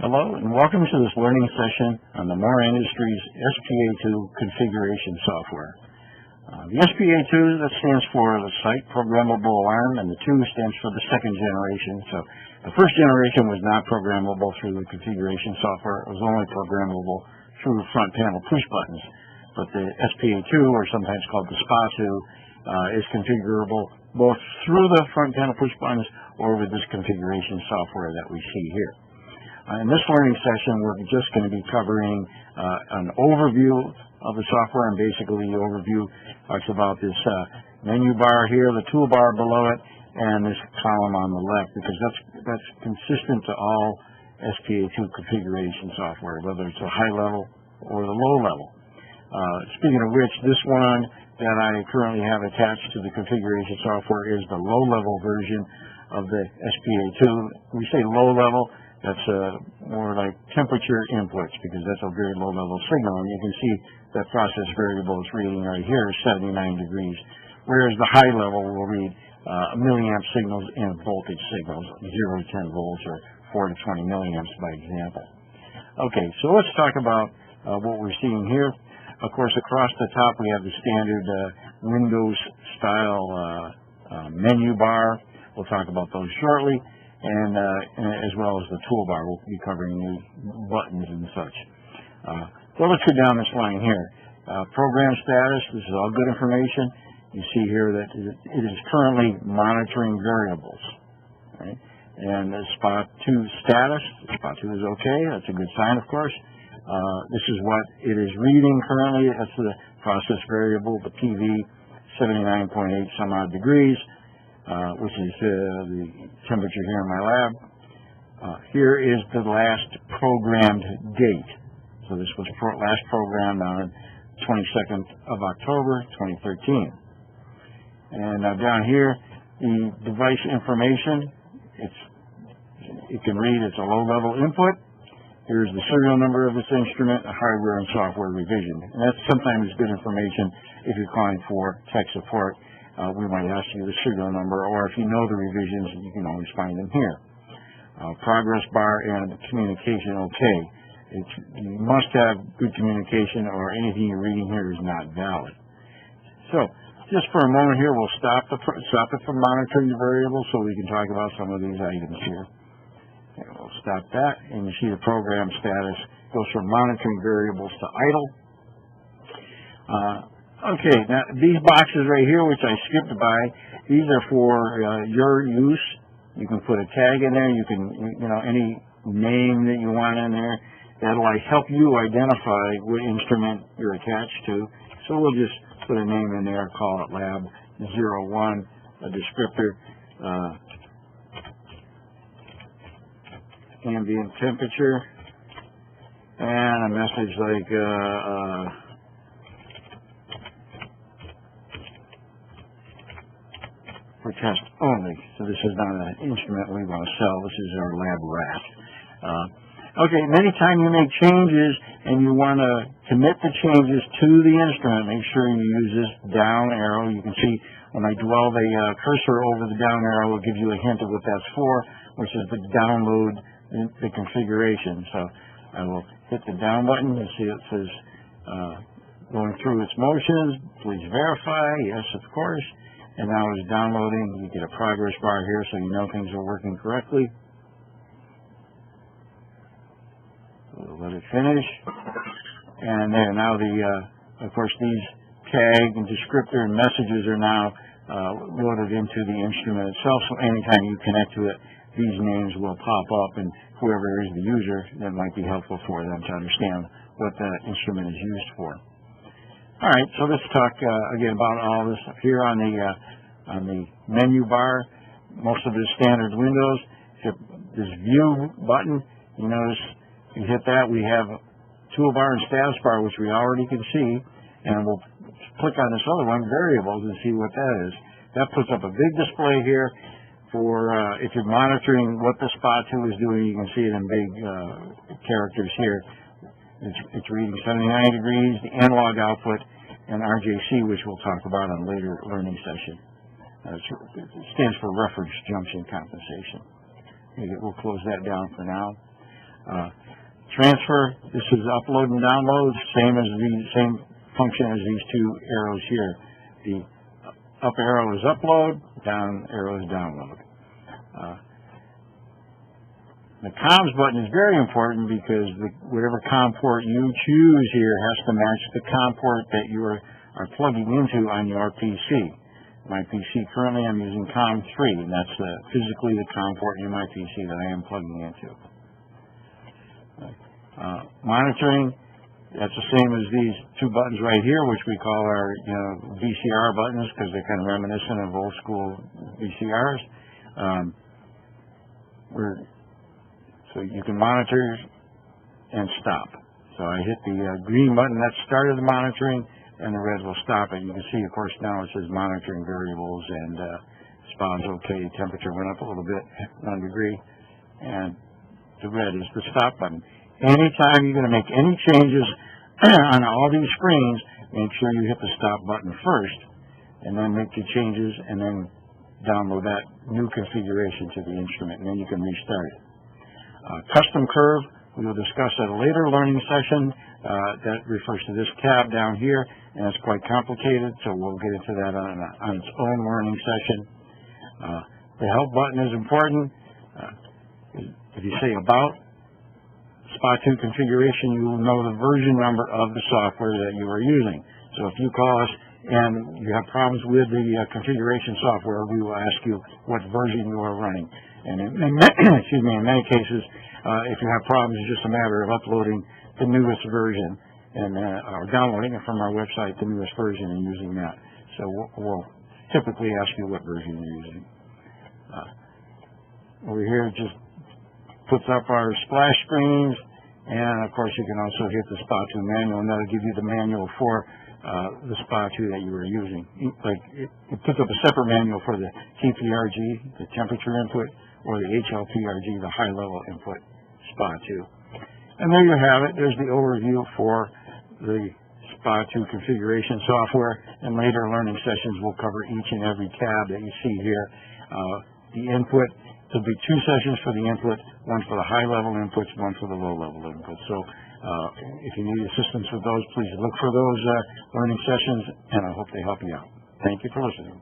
Hello and welcome to this learning session on the Moore Industries SPA2 configuration software. The SPA2, that stands for the Site Programmable Alarm, and the 2 stands for the second generation. So the first generation was not programmable through the configuration software. It was only programmable through front panel push buttons. But the SPA2, or sometimes called the SPA2, is configurable both through the front panel push buttons or with this configuration software that we see here. In this learning session, we're just going to be covering an overview of the software, and basically the overview talks about this menu bar here, the toolbar below it, and this column on the left, because that's consistent to all SPA2 configuration software, whether it's a high level or the low level. Speaking of which, this one that I currently have attached to the configuration software is the low level version of the SPA2. We say low level, that's more like temperature inputs, because that's a very low level signal, and you can see that process variable is reading right here 79 degrees, whereas the high level will read milliamp signals and voltage signals, 0 to 10 volts or 4 to 20 milliamps by example. Okay, so let's talk about what we're seeing here. Of course, across the top we have the standard Windows style menu bar. We'll talk about those shortly. And as well as the toolbar. We'll be covering the buttons and such. So let's go down this line here. Program status, this is all good information. You see here that it is currently monitoring variables. Right? And the SPA2 status, SPA2 is okay. That's a good sign, of course. This is what it is reading currently. That's the process variable, the PV, 79.8 some odd degrees. Which is the temperature here in my lab. Here is the last programmed date. So this was last programmed on 22nd of October, 2013. And now down here, the device information, it can read it's a low-level input. Here's the serial number of this instrument, a hardware and software revision. And that's sometimes good information if you're calling for tech support. We might ask you the serial number, or if you know the revisions, you can always find them here. Progress bar and communication okay. You must have good communication, or anything you're reading here is not valid. So, just for a moment here, we'll stop it from monitoring the variables so we can talk about some of these items here. And we'll stop that, and you see the program status goes from monitoring variables to idle. Okay, now these boxes right here, which I skipped by, these are for your use. You can put a tag in there. You can, any name that you want in there. That'll help you identify what instrument you're attached to. So we'll just put a name in there, call it Lab 01, a descriptor, ambient temperature, and a message like for test only. So this is not an instrument we want to sell. This is our lab rat. Okay, and anytime you make changes and you want to commit the changes to the instrument, make sure you use this down arrow. You can see when I dwell the cursor over the down arrow, it will give you a hint of what that's for, which is to download the configuration. So I will hit the down button. You see it says going through its motions. Please verify. Yes, of course. And now it's downloading. You get a progress bar here so you know things are working correctly. We'll let it finish. And there, now of course, these tag and descriptor and messages are now loaded into the instrument itself. So anytime you connect to it, these names will pop up, and whoever is the user, that might be helpful for them to understand what that instrument is used for. All right, so let's talk again about all this up here on the menu bar. Most of it is standard Windows. Hit this View button. You notice you hit that, we have toolbar and status bar, which we already can see, and we'll click on this other one, Variables, and see what that is. That puts up a big display here for if you're monitoring what the SPA2 is doing. You can see it in big characters here. It's reading 79 degrees, the analog output, and RJC, which we'll talk about on a later learning session. It stands for reference junction compensation. We'll close that down for now. Transfer, this is upload and download, same function as these two arrows here. The up arrow is upload, down arrow is download. The comms button is very important because whatever COM port you choose here has to match the COM port that you are plugging into on your PC. My PC, currently I'm using COM 3, and that's physically the COM port in my PC that I am plugging into. Monitoring, that's the same as these two buttons right here, which we call our VCR buttons because they're kind of reminiscent of old school VCRs. So you can monitor and stop. So I hit the green button, that started the monitoring, and the red will stop it. You can see, of course, now it says monitoring variables, and SPA's okay. Temperature went up a little bit, 1 degree, and the red is the stop button. Anytime you're going to make any changes on all these screens, make sure you hit the stop button first, and then make the changes, and then download that new configuration to the instrument, and then you can restart it. Custom curve, we will discuss at a later learning session. That refers to this tab down here, and it's quite complicated, so we'll get into that on its own learning session. The help button is important. If you say about SPA2 configuration, you will know the version number of the software that you are using. So if you call us and you have problems with the configuration software, we will ask you what version you are running. And in many cases, if you have problems, it's just a matter of uploading the newest version and or downloading it from our website, the newest version, and using that. So we'll typically ask you what version you're using. Over here, it just puts up our splash screens, and of course you can also hit the SPA2 manual, and that'll give you the manual for the SPA2 that you were using. Like it puts up a separate manual for the HLPRG, the temperature input, or the HLPRG, the high-level input SPA2. And there you have it. There's the overview for the SPA2 configuration software, and later learning sessions will cover each and every tab that you see here. The input, there'll be 2 sessions for the input, one for the high-level inputs, one for the low-level inputs. So if you need assistance with those, please look for those learning sessions, and I hope they help you out. Thank you for listening.